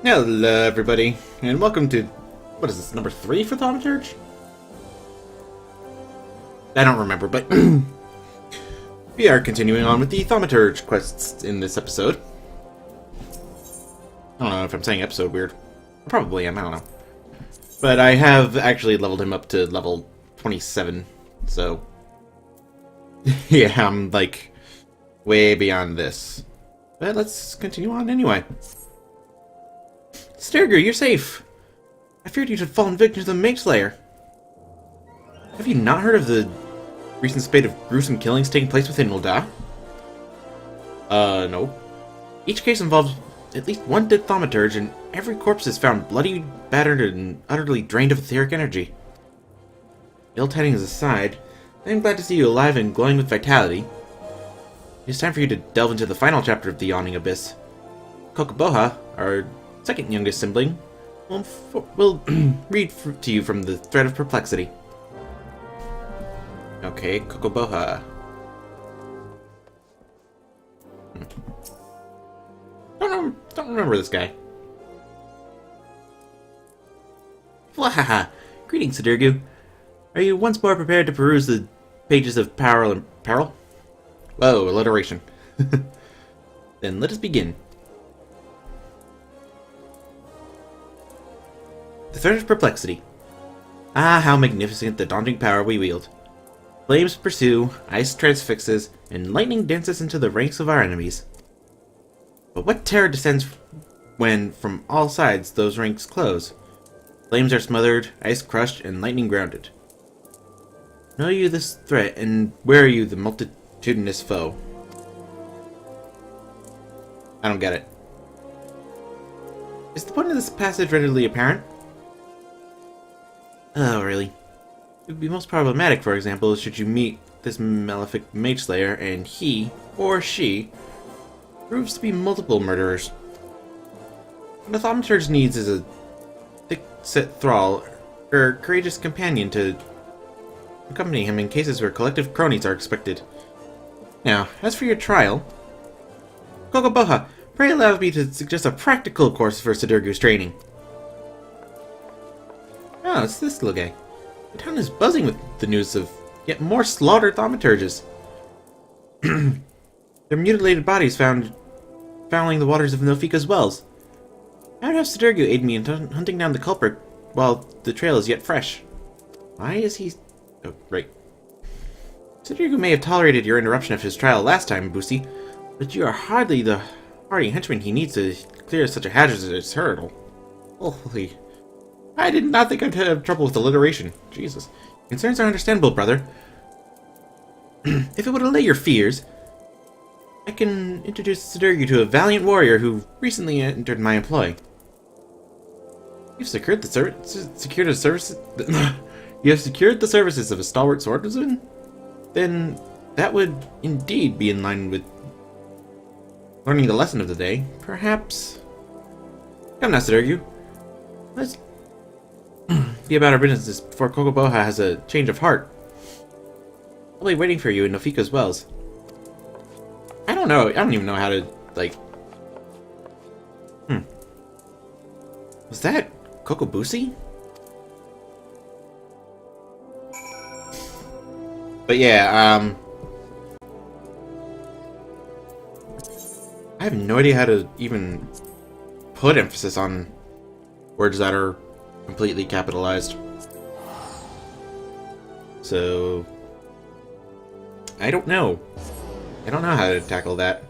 Hello, everybody, and welcome to, what is this, number 3 for Thaumaturge? I don't remember, but we are continuing on with the Thaumaturge quests in this episode. I don't know if I'm saying episode weird. I probably am, I don't know. But I have actually leveled him up to level 27, so yeah, I'm like way beyond this. But let's continue on anyway. Sterger, you're safe! I feared you'd have fallen victim to the Mage Slayer. Have you not heard of the recent spate of gruesome killings taking place within Ul'dah? No. Each case involves at least one dead Thaumaturge, and every corpse is found bloody, battered, and utterly drained of etheric energy. Ill tidings aside, I am glad to see you alive and glowing with vitality. It is time for you to delve into the final chapter of the Yawning Abyss. Kokoboha, our second youngest sibling, will read to you from the Thread of Perplexity. Okay, Kokoboha. Don't remember this guy. Wahaha! Greetings, Sidurgu. Are you once more prepared to peruse the pages of Peril? Whoa, alliteration. Then let us begin. The Thread of Perplexity. Ah, how magnificent the daunting power we wield. Flames pursue, ice transfixes, and lightning dances into the ranks of our enemies. But what terror descends when, from all sides, those ranks close? Flames are smothered, ice crushed, and lightning grounded. Know you this threat, and where are you, the multitudinous foe? I don't get it. Is the point of this passage readily apparent? Oh, really? It would be most problematic, for example, should you meet this malefic Mage Slayer, and he, or she, proves to be multiple murderers. What a Thaumaturge needs is a thick-set thrall, or courageous companion to accompany him in cases where collective cronies are expected. Now, as for your trial, Kokoboha, pray allow me to suggest a practical course for Sidurgu's training. Oh, it's this little guy. The town is buzzing with the news of yet more slaughtered Thaumaturges. Their mutilated bodies found fouling the waters of Nofika's wells. I would have Sidurgu aid me in hunting down the culprit while the trail is yet fresh. Why is he... Oh, right. Sidurgu may have tolerated your interruption of his trial last time, Boosie, but you are hardly the hardy henchman he needs to clear such a hazardous hurdle. Holy... I did not think I'd have trouble with alliteration. Jesus. Concerns are understandable, brother. If it would allay your fears, I can introduce Sidurgu to a valiant warrior who recently entered my employ. You've secured the You have secured the services of a stalwart swordsman? Then that would indeed be in line with learning the lesson of the day. Perhaps. Come now, Sidurgu. Let's be about our business before Kokoboha has a change of heart. I'll be waiting for you in Nofika's wells. I don't know. I don't even know how to, like... Was that Kokobusi? But yeah, I have no idea how to even put emphasis on words that are completely capitalized. So I don't know. I don't know how to tackle that.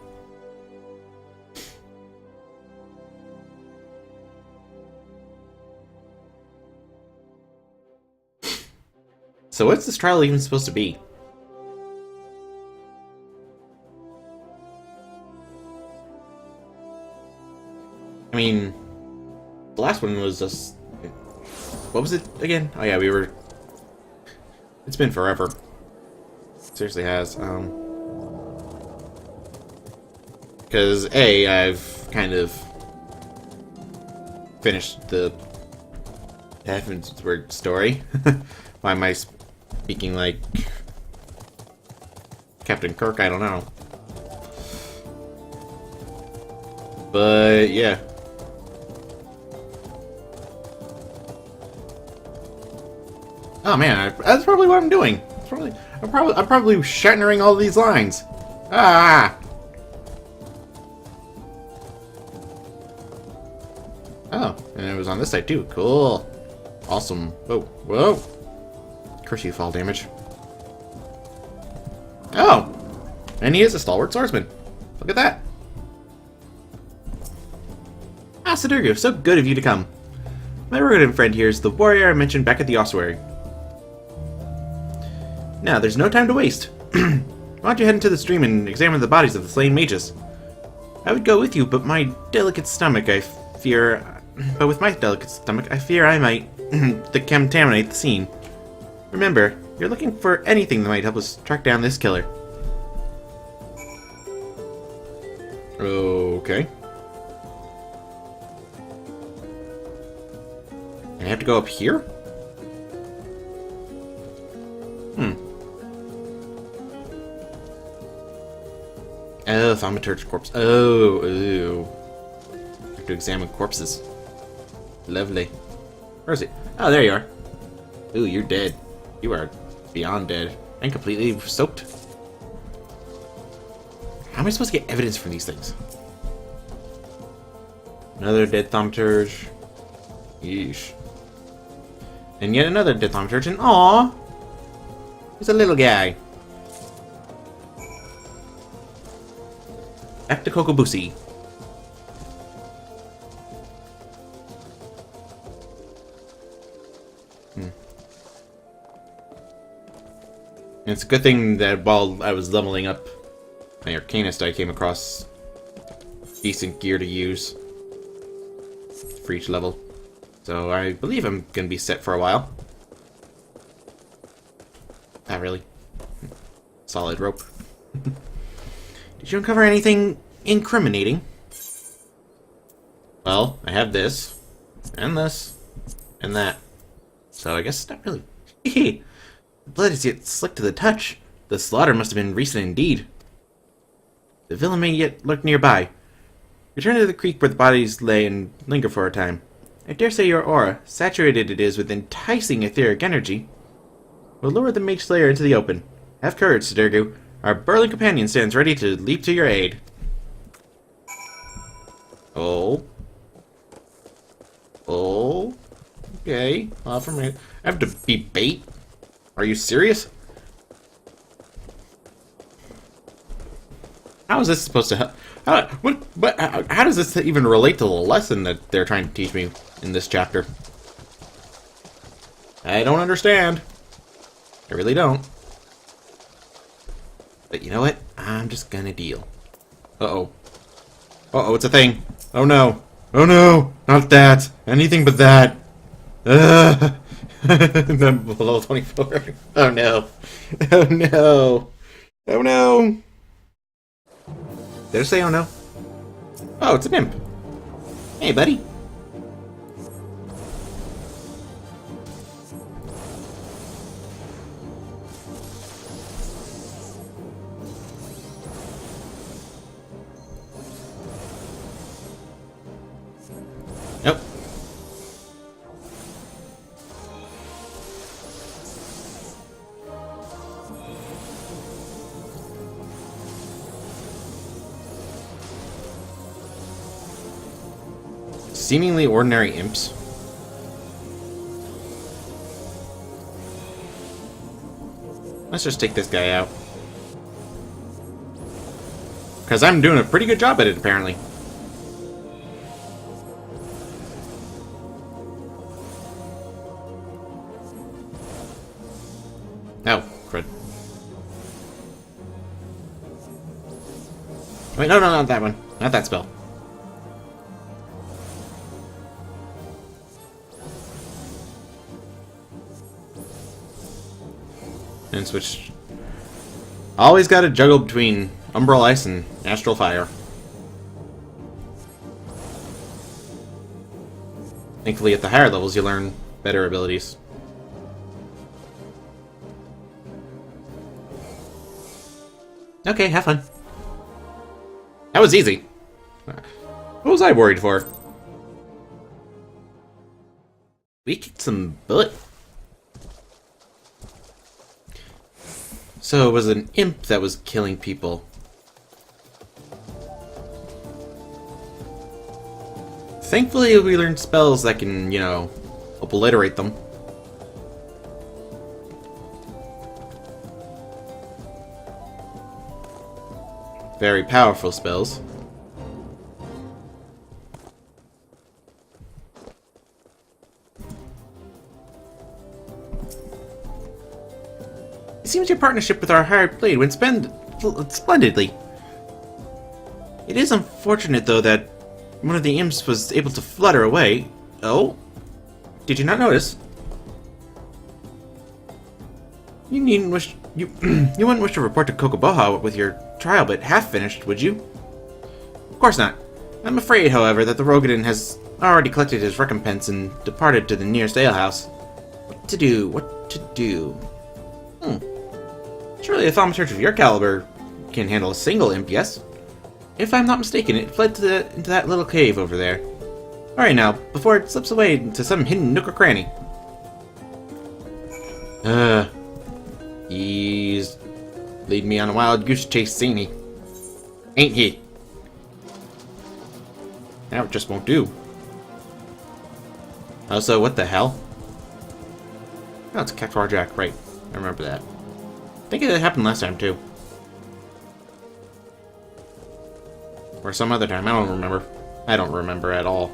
So what's this trial even supposed to be? I mean, the last one was just... What was it again? Oh yeah, we were... It's been forever. It seriously has. Because, A, I've kind of finished the Heaven's Word story. Why am I speaking like Captain Kirk? I don't know. But, yeah. Oh man, that's probably what I'm doing. I'm probably shattering all these lines. Ah! Oh, and it was on this side too. Cool. Awesome. Whoa, whoa. Curse you, fall damage. Oh! And he is a stalwart swordsman. Look at that. Ah, Sidurgu, so good of you to come. My rodent friend here is the warrior I mentioned back at the ossuary. Now, there's no time to waste. Why don't you head into the stream and examine the bodies of the slain mages? I would go with you, but with my delicate stomach, I fear I might contaminate the scene. Remember, you're looking for anything that might help us track down this killer. Okay. I have to go up here? Oh, Thaumaturge corpse. Oh, ooh. I have to examine corpses. Lovely. Where is it? Oh, there you are. Ooh, you're dead. You are beyond dead. And completely soaked. How am I supposed to get evidence from these things? Another dead Thaumaturge. Yeesh. And yet another dead Thaumaturge. And aww! He's a little guy. Back to Kokobusi. It's a good thing that while I was leveling up my Arcanist, I came across decent gear to use for each level. So I believe I'm going to be set for a while. Not really. Solid rope. Did you uncover anything incriminating? Well, I have this, and that. So I guess it's not really... The blood is yet slick to the touch. The slaughter must have been recent indeed. The villain may yet lurk nearby. Return to the creek where the bodies lay and linger for a time. I dare say your aura, saturated it is with enticing etheric energy, will lure the Mage Slayer into the open. Have courage, Sidurgu. Our burly companion stands ready to leap to your aid. Oh. Oh. Okay. Offer me. I have to be bait? Are you serious? How is this supposed to help? How does this even relate to the lesson that they're trying to teach me in this chapter? I don't understand. I really don't. But you know what? I'm just gonna deal. Uh-oh. Uh-oh, it's a thing. Oh no. Oh no! Not that! Anything but that! I'm below 24. Oh no. Oh no. Oh no. Did I say oh no? Oh, it's an imp. Hey, buddy. Nope. Seemingly ordinary imps. Let's just take this guy out. Because I'm doing a pretty good job at it, apparently. Oh, crud. Wait, no, not that one. Not that spell. And switch. Always gotta juggle between Umbral Ice and Astral Fire. Thankfully, at the higher levels, you learn better abilities. Okay, have fun. That was easy. What was I worried for? We kicked some butt. So it was an imp that was killing people. Thankfully, we learned spells that can, you know, obliterate them. Very powerful spells. It seems your partnership with our hired blade went splendidly. It is unfortunate, though, that one of the imps was able to flutter away. Oh? Did you not notice? You needn't wish... You wouldn't wish to report to Kokoboha with your trial but half finished, would you? Of course not. I'm afraid, however, that the Rogadin has already collected his recompense and departed to the nearest alehouse. What to do? What to do? Surely a thaumaturge of your caliber can handle a single imp, yes? If I'm not mistaken, it fled to into that little cave over there. Alright now, before it slips away into some hidden nook or cranny. He's leading me on a wild goose chase, ain't he? Ain't he? Now it just won't do. Also, what the hell? Oh, it's Cactuar Jack, right. I remember that. I think it happened last time, too. Or some other time, I don't remember. I don't remember at all.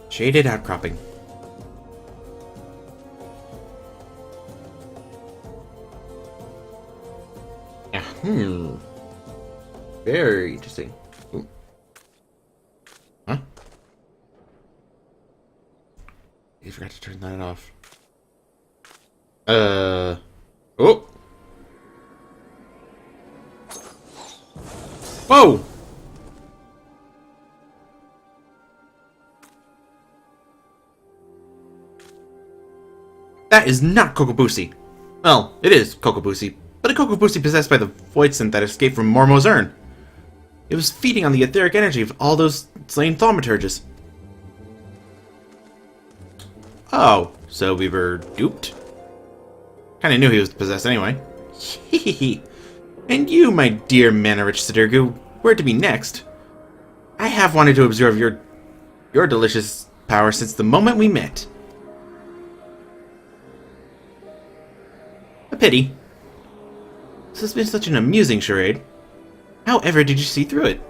Shaded outcropping. Yeah, very interesting. Ooh. Huh? You forgot to turn that off. Oh! Whoa! That is not Kokobusi. Well, it is Kokobusi, but a Kokobusi possessed by the void synth that escaped from Mormo's urn. It was feeding on the etheric energy of all those slain thaumaturges. Oh, so we were duped? Kinda knew he was possessed anyway. Hehehe. And you, my dear mana-rich Sidirgu, where to be next? I have wanted to observe your delicious power since the moment we met. A pity. This has been such an amusing charade. How ever did you see through it?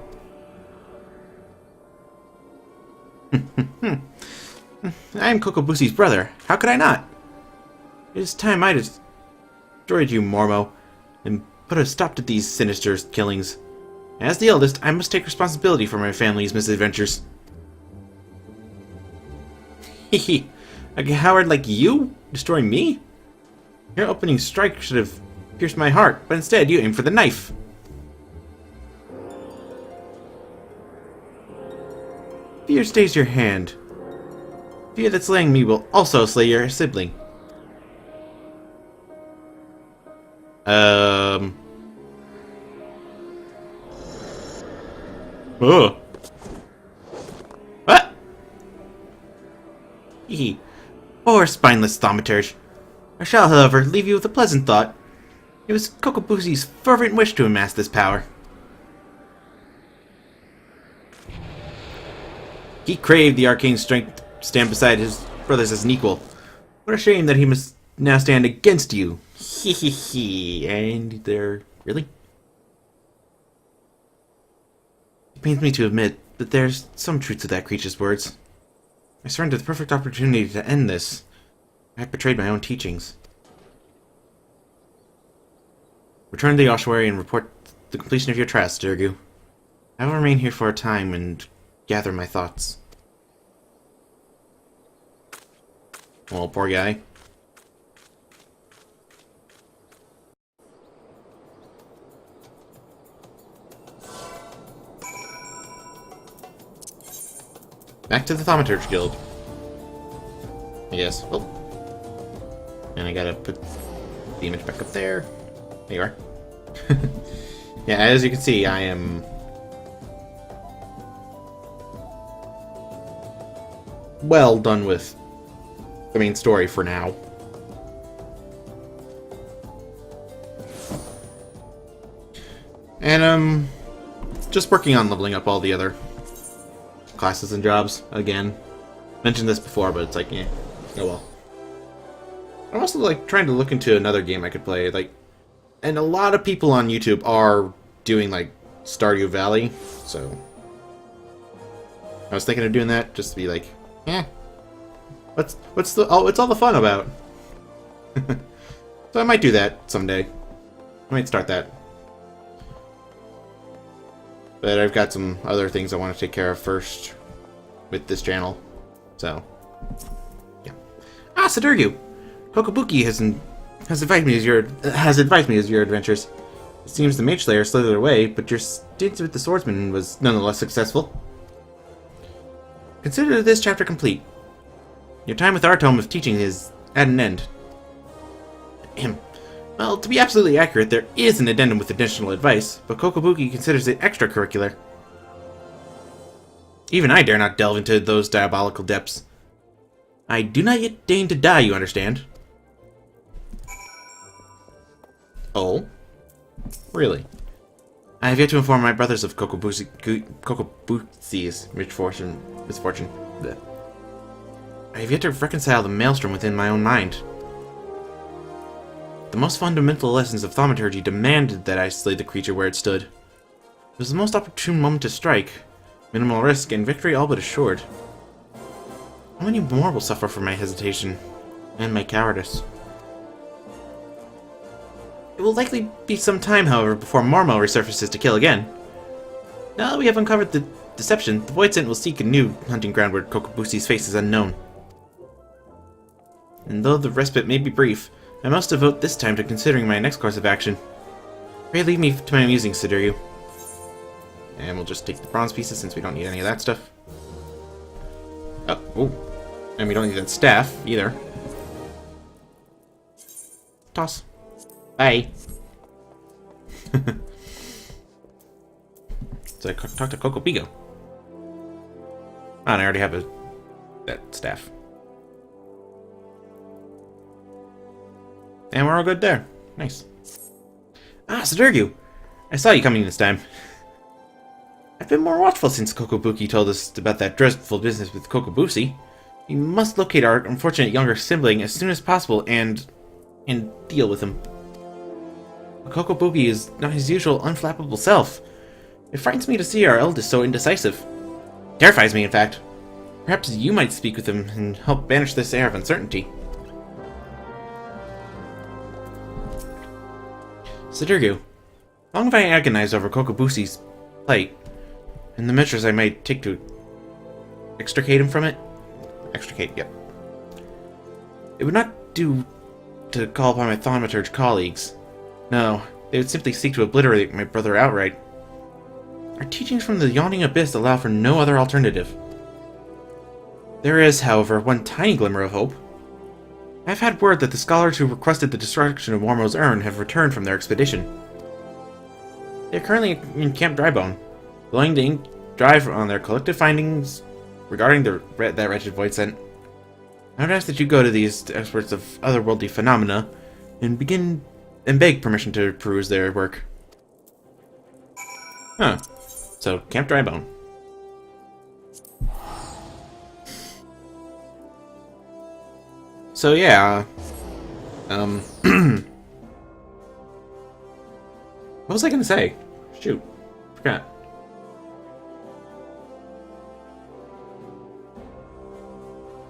I am Kokobusi's brother. How could I not? It is time I destroyed you, Mormo, and put a stop to these sinister killings. As the eldest, I must take responsibility for my family's misadventures. Hehe, a coward like you? Destroy me? Your opening strike should have pierced my heart, but instead you aimed for the knife. Fear stays your hand. Fear that slaying me will also slay your sibling. Ugh. What? Hee. Poor spineless thaumaturge. I shall, however, leave you with a pleasant thought. It was Kokobusi's fervent wish to amass this power. He craved the arcane strength to stand beside his brothers as an equal. What a shame that he must now stand against you. Hehehe. And they're... really? It pains me to admit that there's some truth to that creature's words. I surrendered the perfect opportunity to end this. I have betrayed my own teachings. Return to the ossuary and report the completion of your task, Dirgu. I will remain here for a time and gather my thoughts. Oh, poor guy. Back to the Thaumaturge Guild. I guess. Oh. And I gotta put the image back up there. There you are. Yeah, as you can see, I am... well done with the main story for now. And, just working on leveling up all the other classes and jobs again. Mentioned this before, but it's like, eh, oh well. I'm also, like, trying to look into another game I could play, like, and a lot of people on YouTube are doing, like, Stardew Valley, so I was thinking of doing that, just to be like, eh, what's all the fun about? So I might do that someday. I might start that. But I've got some other things I want to take care of first with this channel. So, yeah. Ah, Sadurgu! Kokobuki has advised me of your adventures. It seems the Mage Slayer slithered away, but your stint with the swordsman was nonetheless successful. Consider this chapter complete. Your time with our tome of teaching is at an end. Well, to be absolutely accurate, there is an addendum with additional advice, but Kokobuki considers it extracurricular. Even I dare not delve into those diabolical depths. I do not yet deign to die, you understand? Oh? Really? I have yet to inform my brothers of Kokobusi's misfortune. Blech. I have yet to reconcile the maelstrom within my own mind. The most fundamental lessons of Thaumaturge demanded that I slay the creature where it stood. It was the most opportune moment to strike. Minimal risk and victory all but assured. How many more will suffer from my hesitation and my cowardice? It will likely be some time, however, before Mormo resurfaces to kill again. Now that we have uncovered the deception, the Void Scent will seek a new hunting ground where Kokobusi's face is unknown. And though the respite may be brief, I must devote this time to considering my next course of action. Pray leave me to my musings, Sadurgu. And we'll just take the bronze pieces since we don't need any of that stuff. Oh, ooh. And we don't need that staff either. Toss. Bye. So I talked to Kokobigo. Oh, and I already have that staff. And we're all good there. Nice. Ah, Sadurgu! I saw you coming this time. I've been more watchful since Kokobuki told us about that dreadful business with Kokobusi. We must locate our unfortunate younger sibling as soon as possible and deal with him. Kokobuki is not his usual unflappable self. It frightens me to see our eldest so indecisive. Terrifies me, in fact. Perhaps you might speak with him and help banish this air of uncertainty. Sadurgu, long have I agonized over Kokobusi's plight, and the measures I might take to extricate him from it? Extricate, yep. It would not do to call upon my Thaumaturge colleagues. No, they would simply seek to obliterate my brother outright. Our teachings from the Yawning Abyss allow for no other alternative. There is, however, one tiny glimmer of hope. I have had word that the scholars who requested the destruction of Mormo's urn have returned from their expedition. They are currently in Camp Drybone, blowing the ink dry on their collective findings regarding that wretched void scent. I would ask that you go to these experts of otherworldly phenomena and beg permission to peruse their work. Huh. So, Camp Drybone. So yeah, what was I gonna say? Shoot, forgot.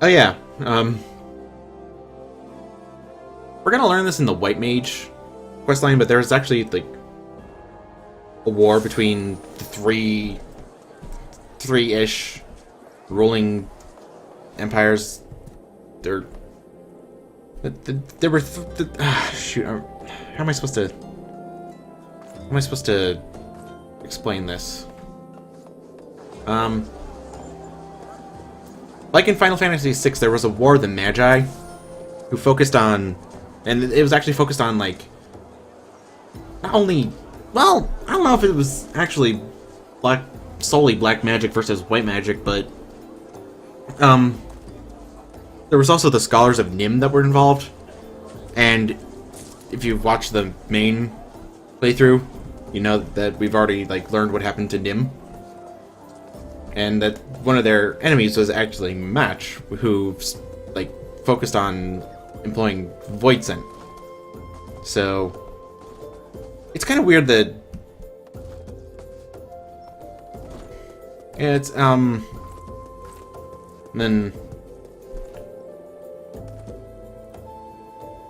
Oh yeah, we're gonna learn this in the White Mage questline, but there's actually like a war between the three-ish ruling empires. There were shoot. How am I supposed to explain this? Like in Final Fantasy VI, there was a war of the Magi, who focused on, and it was actually focused on like not only, well, I don't know if it was actually solely black magic versus white magic, but there was also the Scholars of Nim that were involved, and if you watch the main playthrough, You know that we've already, like, learned what happened to Nim. And that one of their enemies was actually Match, who, like, focused on employing Voidsent. So, it's kind of weird that... Yeah, it's, then...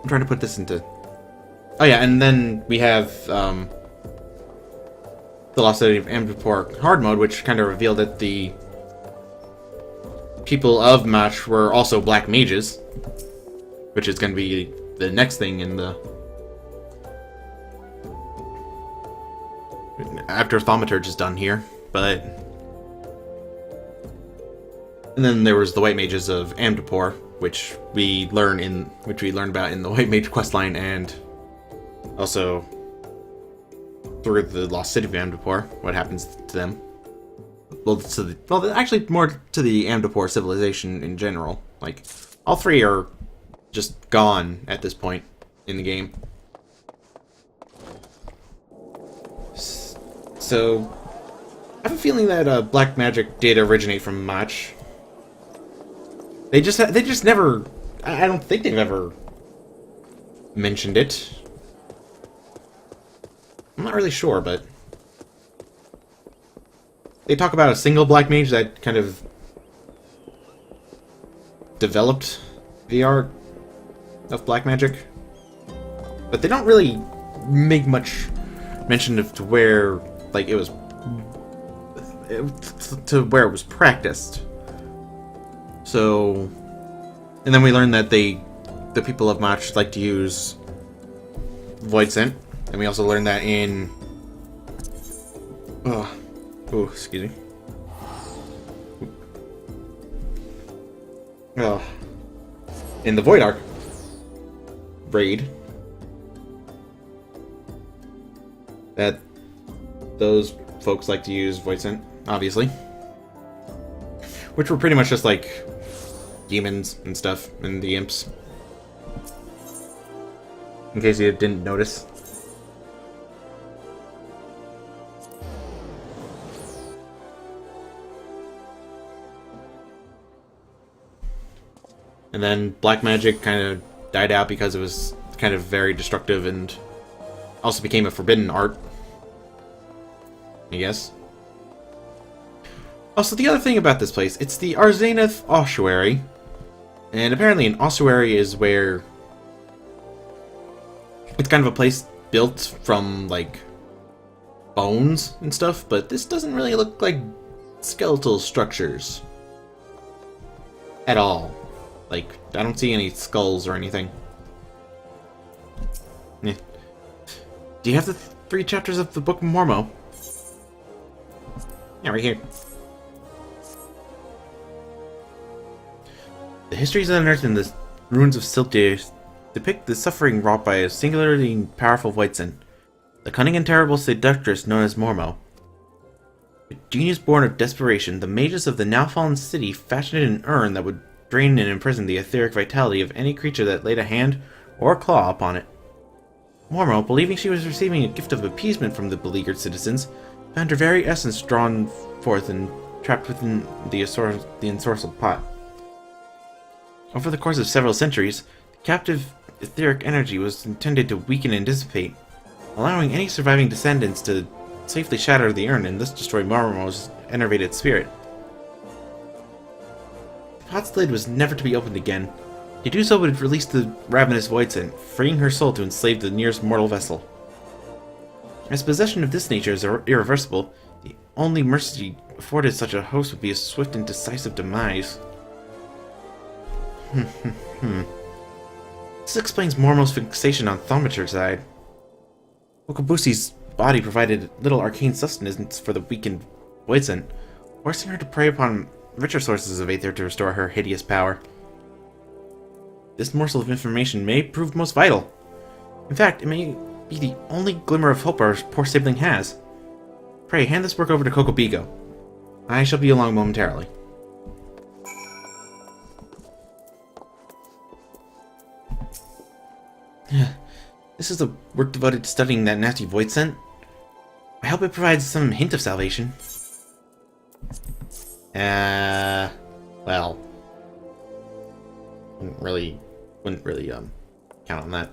I'm trying to put this into... Oh yeah, and then we have, the Lost City of Amdapor hard mode, which kind of revealed that the people of Match were also black mages, which is going to be the next thing in the... after Thaumaturge is done here, but... And then there was the White Mages of Amdapor, which we learned about in the White Mage questline, and also through the Lost City of Amdapor, what happens to them. Well, actually more to the Amdapor civilization in general. Like, all three are just gone at this point in the game. So, I have a feeling that black magic did originate from Match. They just never... I don't think they've ever mentioned it. I'm not really sure, but... They talk about a single black mage that kind of developed the art of black magic. But they don't really make much mention of to where, like, it was... to where it was practiced. So, and then we learned that the people of Match like to use Voidsent, and we also learned that in excuse me. In the Void Arc raid, that those folks like to use Voidsent, obviously, which were pretty much just like demons and stuff, and the imps. In case you didn't notice. And then black magic kind of died out because it was kind of very destructive and also became a forbidden art, I guess. Also, the other thing about this place, it's the Arzaneth Ossuary. And apparently an ossuary is where... it's kind of a place built from, like, bones and stuff, but this doesn't really look like skeletal structures. At all. Like, I don't see any skulls or anything. Yeah. Do you have the 3 chapters of the Book of Mormo? Yeah, right here. The histories unearthed in the ruins of Siltir depict the suffering wrought by a singularly powerful Voidsent, the cunning and terrible seductress known as Mormo. A genius born of desperation, the mages of the now-fallen city fashioned an urn that would drain and imprison the etheric vitality of any creature that laid a hand or a claw upon it. Mormo, believing she was receiving a gift of appeasement from the beleaguered citizens, found her very essence drawn forth and trapped within the ensorcelled pot. Over the course of several centuries, the captive etheric energy was intended to weaken and dissipate, allowing any surviving descendants to safely shatter the urn and thus destroy Mormo's enervated spirit. The pot's lid was never to be opened again. To do so would release the ravenous Voidsent, freeing her soul to enslave the nearest mortal vessel. As possession of this nature is irreversible, the only mercy afforded such a host would be a swift and decisive demise. This explains Mormo's fixation on Thaumaturge's side. Okabusi's body provided little arcane sustenance for the weakened Voidsent, forcing her to prey upon richer sources of aether to restore her hideous power. This morsel of information may prove most vital. In fact, it may be the only glimmer of hope our poor sibling has. Pray, hand this work over to Kokobigo. I shall be along momentarily. This is the work devoted to studying that nasty Voidsent? I hope it provides some hint of salvation. Well, wouldn't really count on that.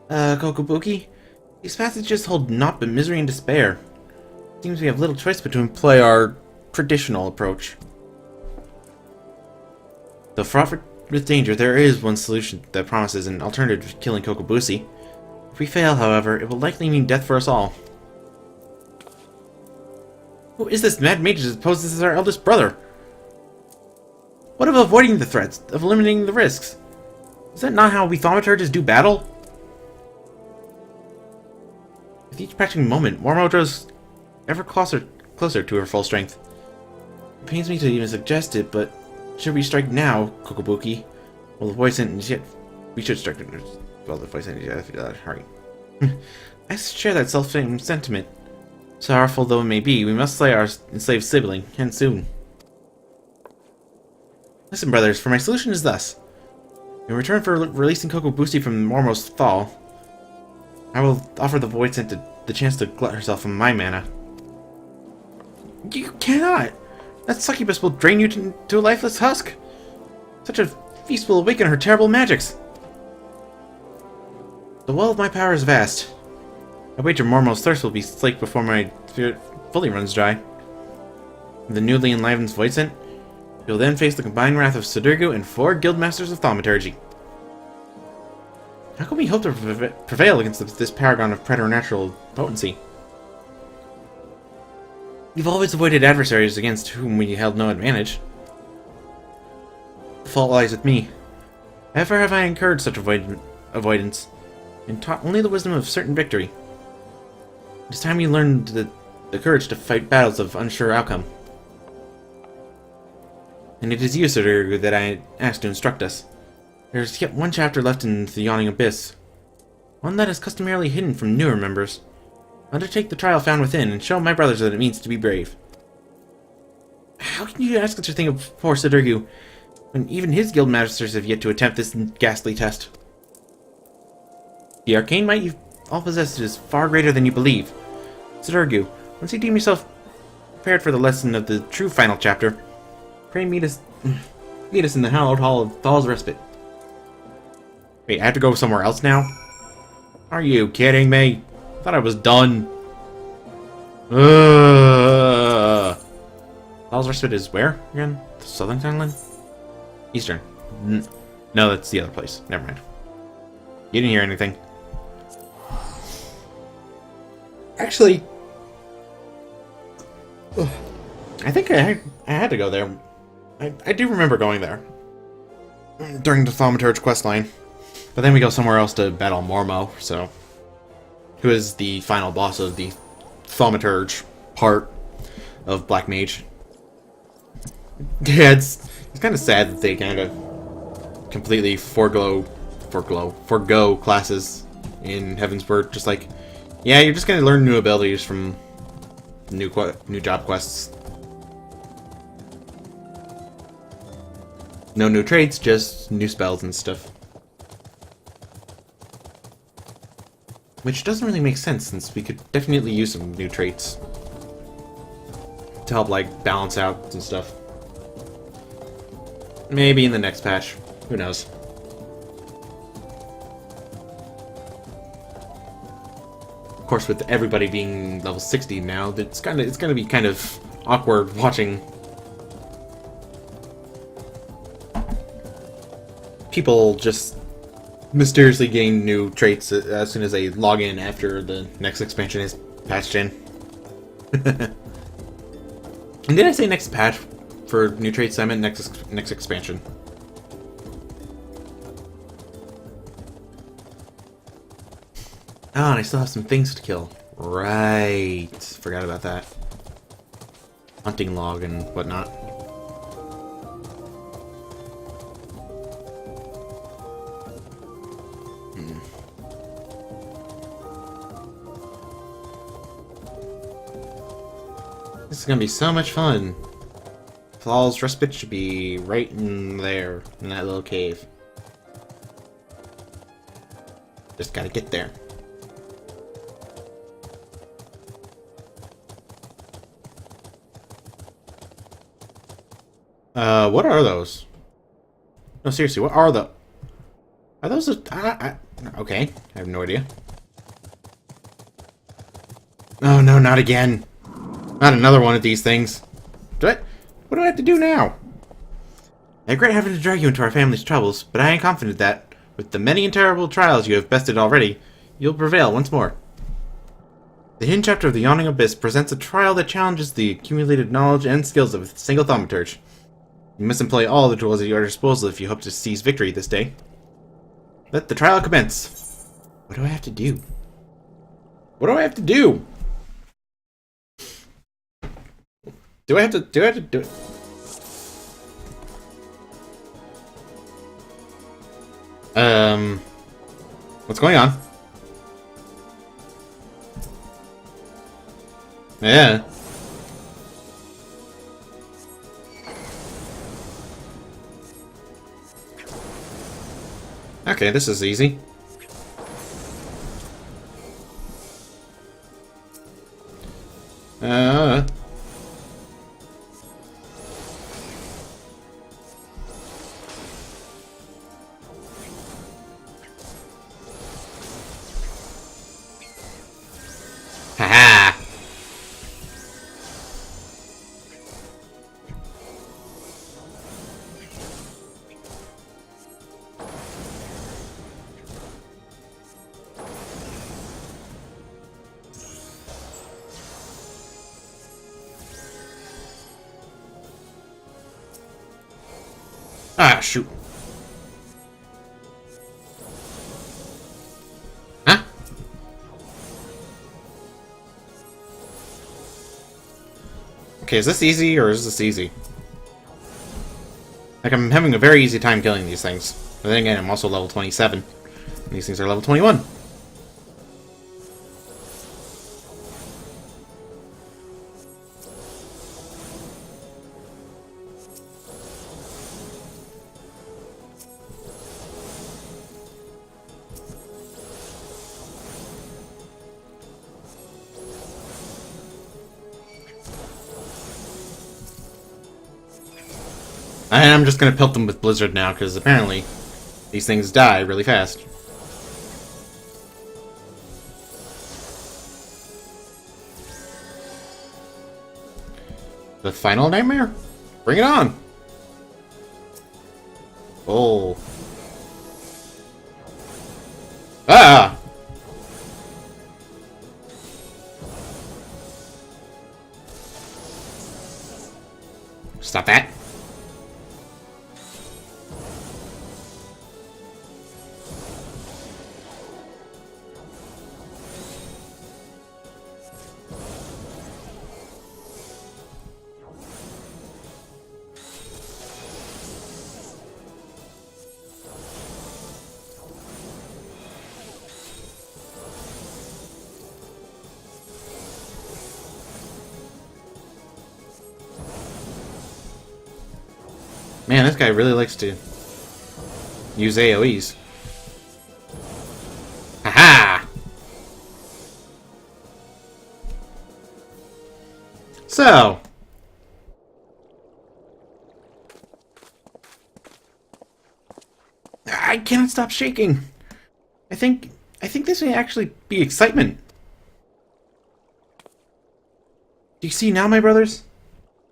Kokobuki? These passages hold naught but misery and despair. Seems we have little choice but to employ our traditional approach. Though fraught with danger, there is one solution that promises an alternative to killing Kokobusi. If we fail, however, it will likely mean death for us all. Who is this mad mage that supposes this is our eldest brother? What of avoiding the threats, of eliminating the risks? Is that not how we Thaumaturges do battle? With each passing moment, Mormo draws ever closer to her full strength. It pains me to even suggest it, but should we strike now, Kokobuki? Well, the voice sentence yet. We should strike. Well, the voice sentence yet. Hurry. I share that self-same sentiment. Sorrowful though it may be, we must slay our enslaved sibling, and soon. Listen, brothers, for my solution is thus. In return for releasing Kokobusi from Mormo's thaw, I will offer the void sent the chance to glut herself from my mana. You cannot! That succubus will drain you to a lifeless husk! Such a feast will awaken her terrible magics! The well of my power is vast. I wager Mormo's thirst will be slaked before my spirit fully runs dry. With the newly enlivened void scent, you'll then face the combined wrath of Sudurgu and 4 guildmasters of Thaumaturge. How can we hope to prevail against this paragon of preternatural potency? We've always avoided adversaries against whom we held no advantage. The fault lies with me. Never have I incurred such avoidance, and taught only the wisdom of certain victory. It is time we learned the courage to fight battles of unsure outcome. And it is you, Sudurgu, that I asked to instruct us. There is yet one chapter left in the Yawning Abyss. One that is customarily hidden from newer members. Undertake the trial found within, and show my brothers what it means to be brave. How can you ask such a thing of poor Sudurgu, when even his guildmasters have yet to attempt this ghastly test? The arcane might you all possess is far greater than you believe. Sudurgu, once you deem yourself prepared for the lesson of the true final chapter, pray meet us in the hallowed hall of Thaw's Respite. Wait, I have to go somewhere else now? Are you kidding me? I thought I was done. Thaw's Respite is where again? The Southern Townland? Eastern. No, that's the other place. Never mind. You didn't hear anything. Actually, I think I had to go there. I do remember going there during the Thaumaturge questline, but then we go somewhere else to battle Mormo, so who is the final boss of the Thaumaturge part of Black Mage. Yeah, it's kind of sad that they kind of completely forgo classes in Heavensward. Just like, yeah, you're just gonna learn new abilities from new job quests. No new traits, just new spells and stuff. Which doesn't really make sense, since we could definitely use some new traits to help, like, balance out and stuff. Maybe in the next patch. Who knows? Of course, with everybody being level 60 now, it's gonna be kind of awkward watching people just mysteriously gain new traits as soon as they log in after the next expansion is patched in. And did I say next patch for new traits? I meant next expansion. Oh, and I still have some things to kill. Right. Forgot about that. Hunting log and whatnot. This is gonna be so much fun. Thaw's Respite should be right in there, in that little cave. Just gotta get there. What are those? No, seriously, what are the... Are those... okay, I have no idea. Oh, no, not again. Not another one of these things. What do I have to do now? I regret having to drag you into our family's troubles, but I am confident that, with the many and terrible trials you have bested already, you'll prevail once more. The hidden chapter of the Yawning Abyss presents a trial that challenges the accumulated knowledge and skills of a single Thaumaturge. You must employ all the tools at your disposal if you hope to seize victory this day. Let the trial commence. What do I have to do? What do I have to do? Do I have to do it? What's going on? Yeah. Okay, this is easy. Haha. Ah, shoot. Huh? Okay, is this easy or is this easy? Like, I'm having a very easy time killing these things. But then again, I'm also level 27. And these things are level 21. And I'm just gonna pelt them with Blizzard now, because apparently these things die really fast. The final nightmare? Bring it on! Oh. Ah! Stop that. Man, this guy really likes to use AoEs. Haha! So, I cannot stop shaking. I think this may actually be excitement. Do you see now, my brothers?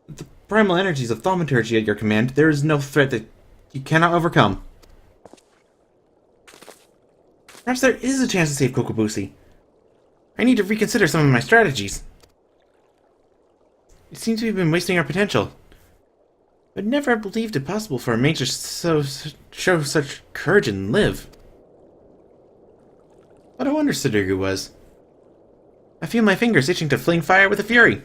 With the primal energies of Thaumaturge at your command, there is no threat that you cannot overcome. Perhaps there is a chance to save Kokobushi. I need to reconsider some of my strategies. It seems we've been wasting our potential. I'd never believed it possible for a mage to show such courage and live. What a wonder Sudoku was. I feel my fingers itching to fling fire with a fury.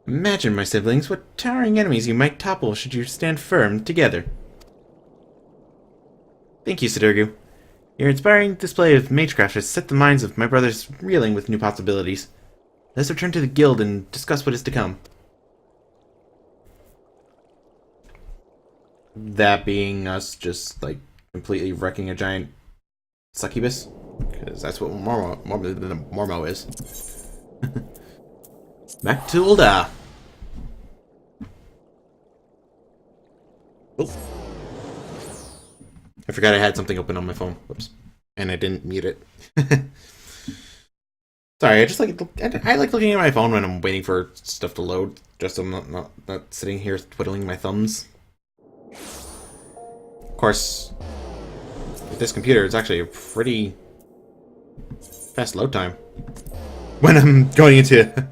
Imagine, my siblings, what towering enemies you might topple should you stand firm together. Thank you, Sudoku. Your inspiring display of magecraft has set the minds of my brothers reeling with new possibilities. Let's return to the guild and discuss what is to come. That being us just, like, completely wrecking a giant succubus? Because that's what Mormo is. Back to Ulda. Oh. I forgot I had something open on my phone. Whoops. And I didn't mute it. Sorry, I like looking at my phone when I'm waiting for stuff to load, just so I'm not sitting here twiddling my thumbs. Of course, with this computer, it's actually a pretty fast load time. When I'm going into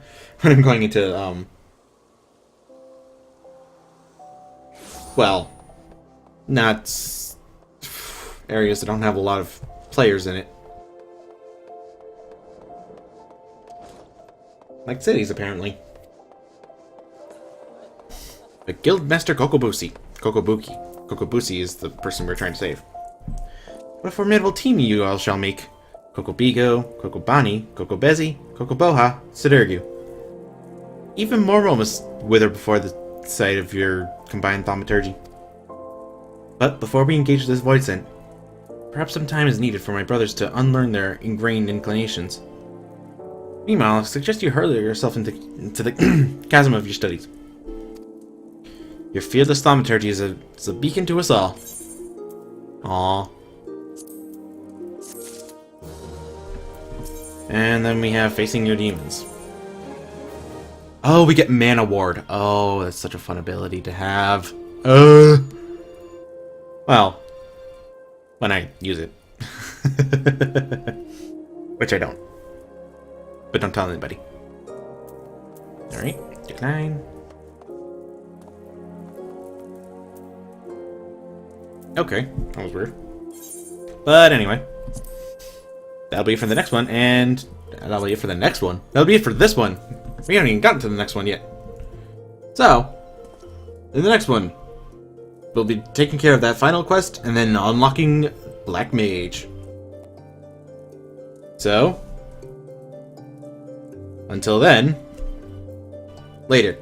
well, not areas that don't have a lot of players in it. Like cities, apparently. The Guildmaster Kokobuki is the person we're trying to save. What a formidable team you all shall make. Kokobigo, Kokobani, Kokobezi, Kokoboha, Sidergu. Even more moments wither before the sight of your combined thaumaturgy. But before we engage this void scent, perhaps some time is needed for my brothers to unlearn their ingrained inclinations. Meanwhile, I suggest you hurl yourself into the chasm of your studies. Your fearless thaumaturgy is a beacon to us all. Aww. And then we have facing your demons. Oh, we get Mana Ward. Oh, that's such a fun ability to have. Well, when I use it. Which I don't. But don't tell anybody. Alright, decline. Okay, that was weird. But anyway. That'll be it for the next one, and that'll be it for the next one. That'll be it for this one. We haven't even gotten to the next one yet. So, in the next one, we'll be taking care of that final quest, and then unlocking Black Mage. So, until then, later.